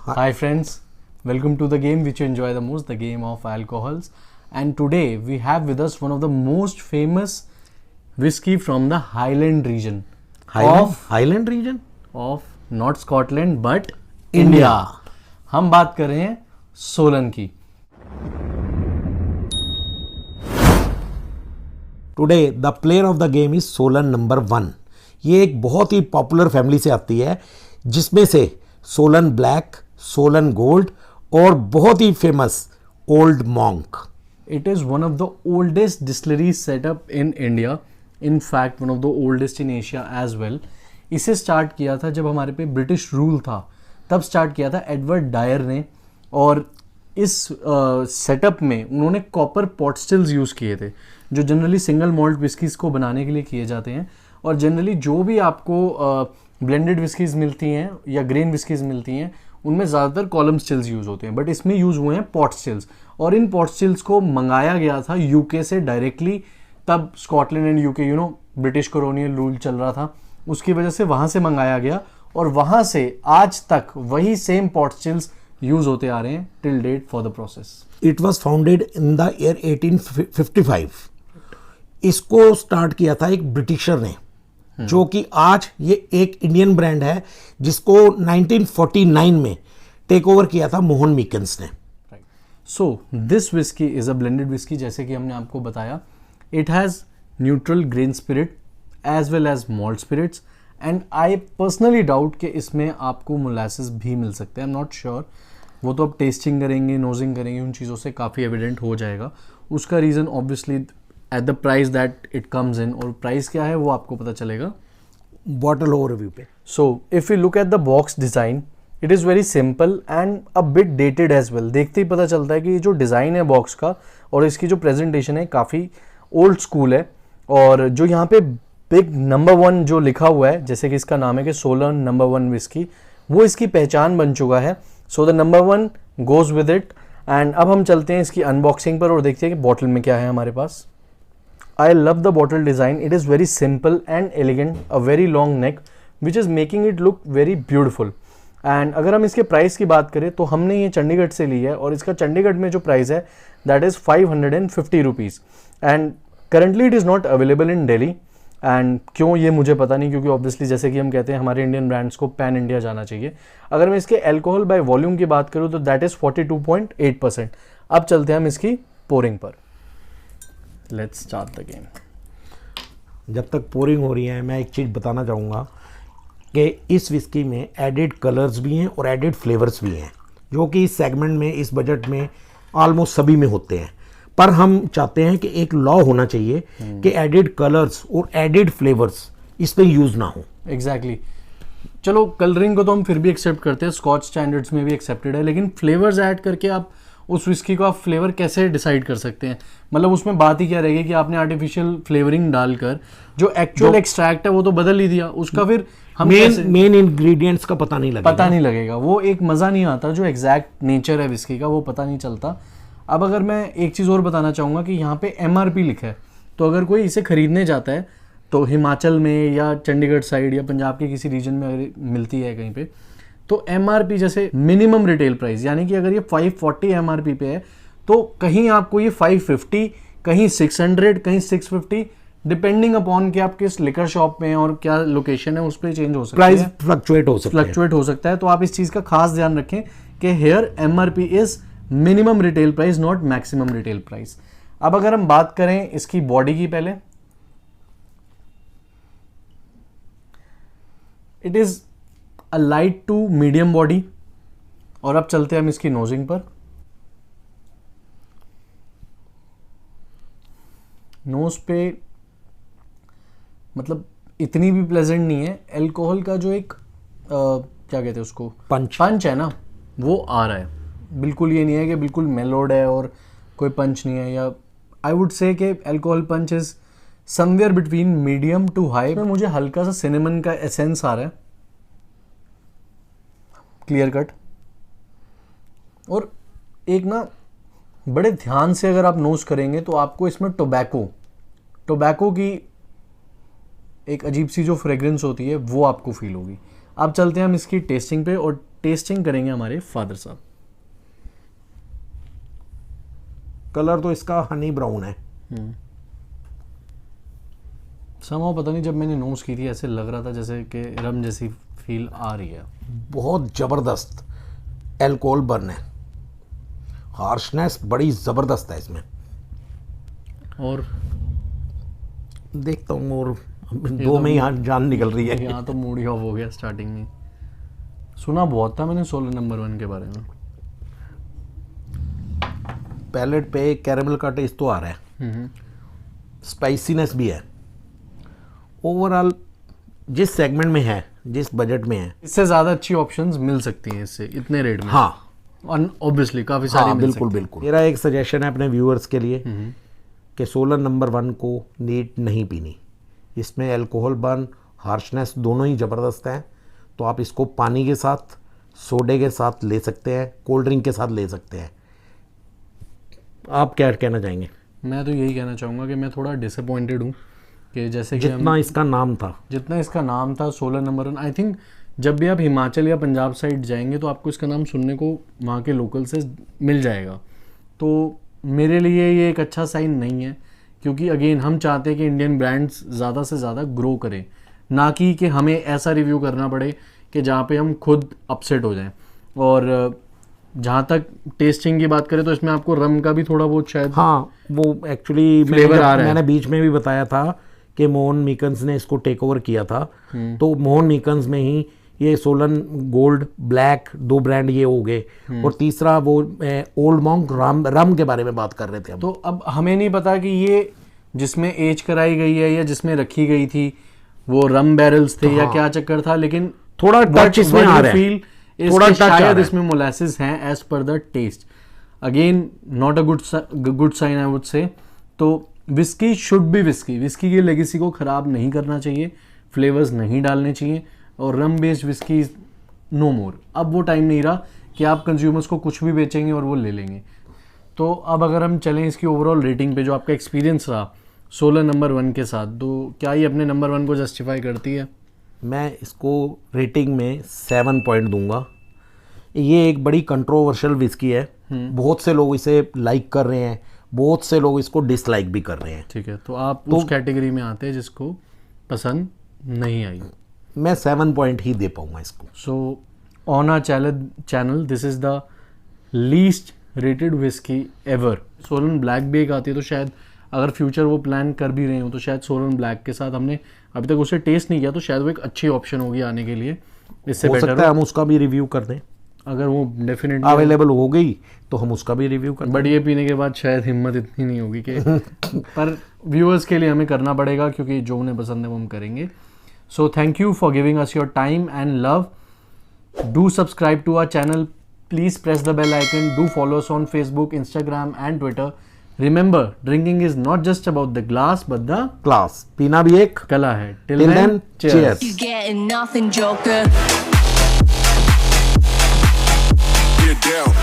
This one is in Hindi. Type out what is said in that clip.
Hi friends, welcome to the game which you enjoy the most, the game of alcohols. And today we have with us one of the most famous whiskey from the Highland region Highland region of not Scotland but India. India. हम बात कर रहे हैं सोलन की. Today the player of the game is Solan number 1. ये एक बहुत ही पॉपुलर फैमिली से आती है जिसमें से सोलन ब्लैक, सोलन गोल्ड और बहुत ही famous Old Monk. It is one of the oldest distilleries set up in India. In fact, one of the oldest in Asia as well. इसे स्टार्ट किया था जब हमारे पे ब्रिटिश रूल था, तब स्टार्ट किया था एडवर्ड डायर ने. और इस सेटअप में उन्होंने कॉपर पॉट स्टिल्स यूज़ किए थे जो जनरली सिंगल मॉल्ट विस्कीज़ को बनाने के लिए किए जाते हैं. और जनरली जो भी आपको ब्लेंडेड विस्कीज़ मिलती हैं या ग्रेन विस्कीज़ मिलती हैं उनमें ज़्यादातर कॉलम स्टिल्स यूज़ होते हैं, बट इसमें यूज़ हुए हैं पॉट स्टिल्स. और इन पॉट स्टिल्स को मंगाया गया था यूके से डायरेक्टली. तब Scotland and UK British colonial rule चल रहा था, उसकी वजह से वहाँ से मंगाया गया और वहाँ से आज तक वही सेम पॉट स्टिल्स यूज़ होते आ रहे हैं till date for the process. It was founded in the year 1855. इसको स्टार्ट किया था एक ब्रिटिशर ने, जो कि आज ये एक इंडियन ब्रांड है जिसको 1949 में टेक ओवर किया था मोहन मीकन्स ने. So this whisky is a blended whisky. जैसे कि हमने आपको बताया, it has neutral grain spirit as well as malt spirits. And I personally doubt कि इसमें आपको मोलासेस भी मिल सकते हैं. आई एम नॉट श्योर, वो तो आप टेस्टिंग करेंगे, नोजिंग करेंगे, उन चीज़ों से काफ़ी एविडेंट हो जाएगा. उसका reason obviously at the price that it comes in, और प्राइस क्या है वो आपको पता चलेगा बॉटल ओवरव्यू पे. So if you look at the box design, it is very simple and a bit dated as well. देखते ही पता चलता है कि ये जो डिज़ाइन है बॉक्स का और इसकी जो प्रेजेंटेशन है काफ़ी ओल्ड स्कूल है. और जो यहाँ पे बिग नंबर 1 जो लिखा हुआ है, जैसे कि इसका नाम है कि सोलन नंबर 1 विस्की, वो इसकी पहचान बन चुका है. So the number 1 goes with it. And अब हम चलते हैं इसकी अनबॉक्सिंग पर और देखते हैं कि बॉटल में क्या है हमारे पास. I love the bottle design. It is very simple and elegant, a very long neck, which is making it look very beautiful. And अगर हम इसके प्राइस की बात करें तो हमने ये चंडीगढ़ से ली है और इसका चंडीगढ़ में जो प्राइस है that is 550 rupees. And currently it is not available in Delhi. And क्यों ये मुझे पता नहीं, क्योंकि ऑब्वियसली जैसे कि हम कहते हैं हमारे इंडियन ब्रांड्स को पैन इंडिया जाना चाहिए. अगर मैं इसके अल्कोहल बाय वॉल्यूम की बात करूँ तो दैट इज़ 42.8%. अब चलते हैं हम इसकी पोरिंग पर. Let's start the game. जब तक पोरिंग हो रही है मैं एक चीज़ बताना चाहूँगा कि इस विस्की में एडिड कलर्स भी हैं और एडिड फ्लेवर्स भी हैं, जो कि इस सेगमेंट में, इस बजट में ऑलमोस्ट सभी में होते हैं. पर हम चाहते हैं कि एक लॉ होना चाहिए कि एडिड कलर्स और एडिड फ्लेवर्स इस पर यूज़ ना हो. एग्जैक्टली. चलो कलरिंग को तो हम फिर भी एक्सेप्ट करते हैं, स्कॉच स्टैंडर्ड्स में भी एक्सेप्टेड है, लेकिन फ्लेवर्स ऐड करके आप उस विस्की को आप फ्लेवर कैसे डिसाइड कर सकते हैं? मतलब उसमें बात ही क्या रहेगी कि आपने आर्टिफिशियल फ्लेवरिंग डालकर जो एक्चुअल एक्सट्रैक्ट है वो तो बदल ही दिया, उसका फिर हम मेन इंग्रेडिएंट्स का पता नहीं लगेगा. वो एक मज़ा नहीं आता, जो एग्जैक्ट नेचर है विस्की का वो पता नहीं चलता. अब अगर मैं एक चीज़ और बताना चाहूँगा कि यहाँ पे MRP लिखा है, तो अगर कोई इसे खरीदने जाता है तो हिमाचल में या चंडीगढ़ साइड या पंजाब के किसी रीजन में अगर मिलती है कहीं पे, तो MRP जैसे मिनिमम रिटेल प्राइस, यानी कि अगर ये 540 MRP पे है तो कहीं आपको ये 550, कहीं 600, कहीं 650, डिपेंडिंग अपॉन कि आप किस लिकर शॉप में और क्या लोकेशन है उस पर चेंज हो सकता है, प्राइस फ्लक्चुएट हो सकता है. तो आप इस चीज़ का खास ध्यान रखें कि here MRP is minimum retail price, not maximum retail price. अब अगर हम बात करें इसकी बॉडी की, पहले it is a light to medium body. और अब चलते हैं हम इसकी नोजिंग पर. नोज पे मतलब इतनी भी प्लेजेंट नहीं है. अल्कोहल का जो एक क्या कहते हैं उसको, पंच है ना, वो आ रहा है. बिल्कुल ये नहीं है कि बिल्कुल मेलोड है और कोई पंच नहीं है, या आई वुड से कि alcohol punch is somewhere between medium to high. मुझे हल्का सा सिनेमन का एसेंस आ रहा है, क्लियर कट. और एक ना बड़े ध्यान से अगर आप नोज करेंगे तो आपको इसमें टोबैको की एक अजीब सी जो फ्रेग्रेंस होती है वो आपको फील होगी. अब चलते हैं हम इसकी टेस्टिंग पे, और टेस्टिंग करेंगे हमारे फादर साहब। कलर तो इसका हनी ब्राउन है। समाव पता नहीं, जब मैंने नोज की थी ऐसे लग रहा था जैसे कि रम जैसी फील आ रही है। बहुत ज़बरदस्त एल्कोहल बर्न है, हार्शनेस बड़ी ज़बरदस्त है इसमें। और देखता हूँ, और दो में यहाँ जान निकल रही है। यहाँ तो मूड ही ऑफ हो गया स्टार्टिंग में। सुना बहुत था मैंने 16 नंबर 1 के बारे में। पैलेट पे कैरेमल का टेस्ट तो आ रहा है, स्पाइसीनेस भी है। ओवरऑल जिस सेगमेंट में है, जिस बजट में है, इससे ज़्यादा अच्छी ऑप्शंस मिल सकती हैं इससे इतने रेट में। हाँ ऑब्वियसली काफ़ी सारी हाँ, मिल बिल्कुल सकती हैं। बिल्कुल। मेरा एक सजेशन है अपने व्यूअर्स के लिए कि 16 नंबर 1 को नीट नहीं पीनी। इसमें अल्कोहल बर्न, हार्शनेस दोनों ही ज़बरदस्त हैं। तो आप इसको पानी के साथ, सोडे के साथ ले सकते हैं, कोल्ड ड्रिंक के साथ ले सकते हैं। आप क्या कहना चाहेंगे? मैं तो यही कहना चाहूँगा कि मैं थोड़ा डिसअपॉइंटेड हूँ कि जैसे कि जितना इसका नाम था, 16 नंबर 1, आई थिंक जब भी आप हिमाचल या पंजाब साइड जाएंगे तो आपको इसका नाम सुनने को वहाँ के लोकल से मिल जाएगा। तो मेरे लिए ये एक अच्छा साइन नहीं है, क्योंकि अगेन हम चाहते हैं कि इंडियन ब्रांड्स ज़्यादा से ज़्यादा ग्रो करें, ना कि हमें ऐसा रिव्यू करना पड़े कि जहाँ पे हम खुद अपसेट हो जाएं। और जहाँ तक टेस्टिंग की बात करें तो इसमें आपको रम का भी थोड़ा बहुत शायद हाँ वो एक्चुअली फ्लेवर आ रहा है। मैंने बीच में भी बताया था कि मोहन मीकन्स ने इसको टेक ओवर किया था। तो मोहन मीकन्स में ही ये सोलन गोल्ड, ब्लैक, 2 ब्रांड ये हो गए। और तीसरा वो ओल्ड मॉन्क रम के बारे में बात कर रहे थे हम। तो अब हमें नहीं पता कि ये जिसमें एज कराई गई है या जिसमें रखी गई थी वो रम बैरल्स थे या क्या चक्कर था, लेकिन थोड़ा टच इसमें आ रहा है, थोड़ा शायद इसमें मोलासिस हैं as per the taste. Again not a good sign I would say. तो whisky should be whisky, whisky की लेगेसी को ख़राब नहीं करना चाहिए, फ्लेवर्स नहीं डालने चाहिए। और रम बेस्ड विस्की नो मोर। अब वो टाइम नहीं रहा कि आप कंज्यूमर्स को कुछ भी बेचेंगे और वो ले लेंगे। तो अब अगर हम चलें इसकी ओवरऑल रेटिंग पे, जो आपका एक्सपीरियंस रहा 16 नंबर 1 के साथ, तो क्या ये अपने नंबर 1 को जस्टिफाई करती है? मैं इसको रेटिंग में 7 पॉइंट दूंगा। ये एक बड़ी कंट्रोवर्शियल विस्की है, बहुत से लोग इसे लाइक कर रहे हैं, बहुत से लोग इसको डिसलाइक भी कर रहे हैं। ठीक है, तो आप उस कैटेगरी में आते हैं जिसको पसंद नहीं आई। मैं 7 पॉइंट ही दे पाऊंगा इसको। So on our channel this is the least rated whisky ever. Solan black भी एक आती है, तो शायद अगर फ्यूचर वो प्लान कर भी रहे हो तो शायद सोलन ब्लैक के साथ, हमने अभी तक उसे टेस्ट नहीं किया, तो शायद वो एक अच्छी ऑप्शन होगी आने के लिए। इससे हो बेटर सकता है हम उसका भी रिव्यू कर दें, अगर वो डेफिनेटली अवेलेबल हो गई तो हम उसका भी रिव्यू कर दें। बट ये पीने के बाद शायद हिम्मत इतनी नहीं होगी कि पर व्यूअर्स के लिए हमें करना पड़ेगा, क्योंकि जो उन्हें पसंद है वो हम करेंगे। So thank you for giving us your time and love. Do subscribe to our channel. Please press the bell icon. Do follow us on Facebook, Instagram and Twitter. Remember, drinking is not just about the glass but the class पीना भी एक कला है. Till Till then, then, cheers. cheers. You getting nothing, Joker. Get down.